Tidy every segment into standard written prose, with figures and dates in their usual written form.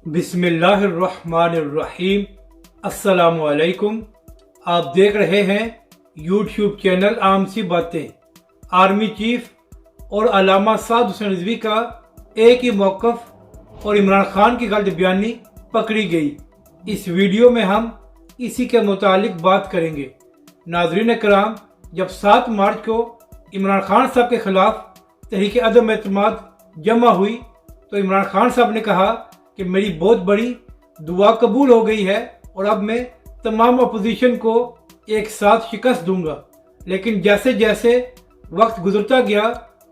बिस्मिल्लाहिर्रहमानिर्रहीम। अस्सलामुअलैकुम। आप देख रहे हैं यूट्यूब चैनल आम सी बातें। आर्मी चीफ और अल्लामा साद हुसैन रिजवी का एक ही मौक़िफ़ और इमरान खान की गलत बयानी पकड़ी गई। इस वीडियो में हम इसी के मुतालिक बात करेंगे। नाज़रीन कराम, जब 7 मार्च को इमरान खान साहब के खिलाफ तहरीक अदम एतमाद जमा हुई तो इमरान खान साहब ने कहा कि मेरी बहुत बड़ी दुआ कबूल हो गई है और अब मैं तमाम अपोजिशन को एक साथ शिकस्त दूंगा। लेकिन जैसे जैसे वक्त गुजरता गया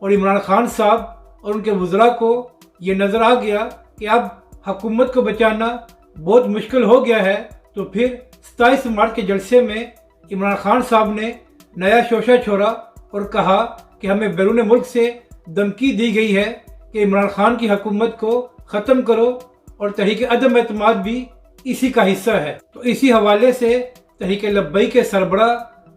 और इमरान खान साहब और उनके वज़रा को ये नज़र आ गया कि अब हुकूमत को बचाना बहुत मुश्किल हो गया है, तो फिर 27 मार्च के जलसे में इमरान खान साहब ने नया शोशा छोड़ा और कहा कि हमें बैरून मुल्क से धमकी दी गई है कि इमरान खान की हुकूमत को ख़त्म करो, और तहरीक अदम एतमाद भी इसी का हिस्सा है। तो इसी हवाले से तहरीक लब्बई के सरबरा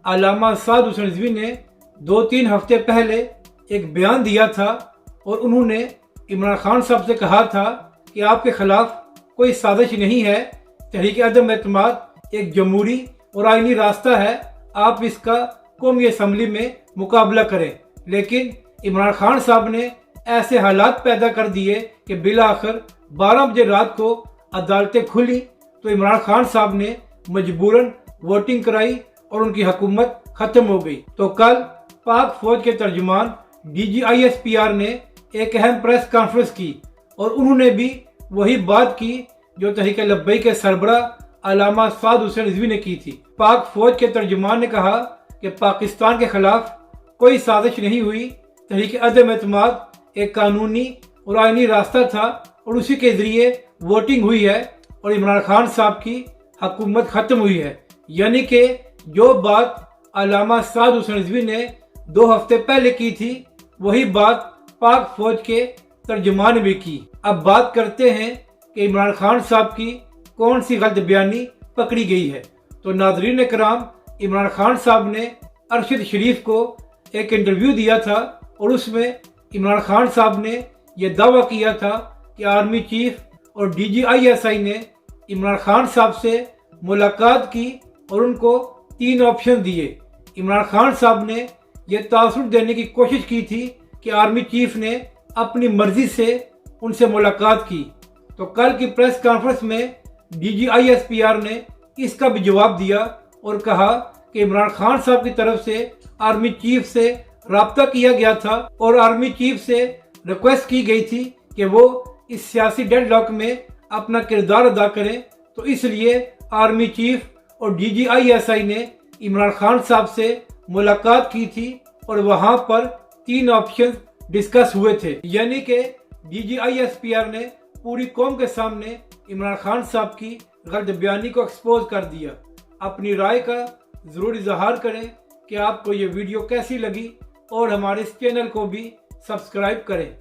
अल्लामा साद हुसैन रिजवी ने 2-3 हफ्ते पहले एक बयान दिया था और उन्होंने इमरान खान साहब से कहा था कि आपके खिलाफ कोई साजिश नहीं है, तहरीक अदम एतमाद एक जमहूरी और आईनी रास्ता है, आप इसका कौमी असम्बली में मुकाबला करें। लेकिन इमरान खान साहब ने ऐसे हालात पैदा कर दिए कि बिलाखिर 12 बजे रात को अदालतें खुली तो इमरान खान साहब ने मजबूरन वोटिंग कराई और उनकी हुकूमत खत्म हो गई। तो कल पाक फौज के तर्जुमान DGISPR ने एक अहम प्रेस कॉन्फ्रेंस की और उन्होंने भी वही बात की जो तहरीक लब्बई के सरबरा अल्लामा साद हुसैन रिजवी ने की थी। पाक फौज के तर्जुमान ने कहा कि पाकिस्तान के खिलाफ कोई साजिश नहीं हुई, तहरीक अदम एतमाद एक कानूनी और आईनी रास्ता था और उसी के जरिए वोटिंग हुई है और इमरान खान साहब की हुकूमत खत्म हुई है। यानी कि जो बात अल्लामा साद हुसैन रिजवी ने 2 हफ्ते पहले की थी वही बात पाक फौज के तर्जुमान ने भी की। अब बात करते हैं कि इमरान खान साहब की कौन सी गलत बयानी पकड़ी गई है। तो नाज़रीन कराम, इमरान खान साहब ने अरशद शरीफ को एक इंटरव्यू दिया था और उसमें इमरान खान साहब ने यह दावा किया था कि आर्मी चीफ और DGISI ने इमरान खान साहब से मुलाकात की और उनको 3 ऑप्शन दिए। इमरान खान साहब ने यह तासुर देने की कोशिश की थी कि आर्मी चीफ ने अपनी मर्जी से उनसे मुलाकात की। तो कल की प्रेस कॉन्फ्रेंस में DGISPR ने इसका भी जवाब दिया और कहा कि इमरान खान साहब की तरफ से आर्मी चीफ से राब्ता किया गया था और आर्मी चीफ से रिक्वेस्ट की गई थी कि वो इस सियासी डेडलॉक में अपना किरदार अदा करें। तो इसलिए आर्मी चीफ और DGISI ने इमरान खान साहब से मुलाकात की थी और वहां पर 3 ऑप्शन डिस्कस हुए थे। यानी कि DGISPR ने पूरी कौम के सामने इमरान खान साहब की गलत बयानी को एक्सपोज कर दिया। अपनी राय का जरूर इजहार करें कि आपको ये वीडियो कैसी लगी और हमारे इस चैनल को भी सब्सक्राइब करें।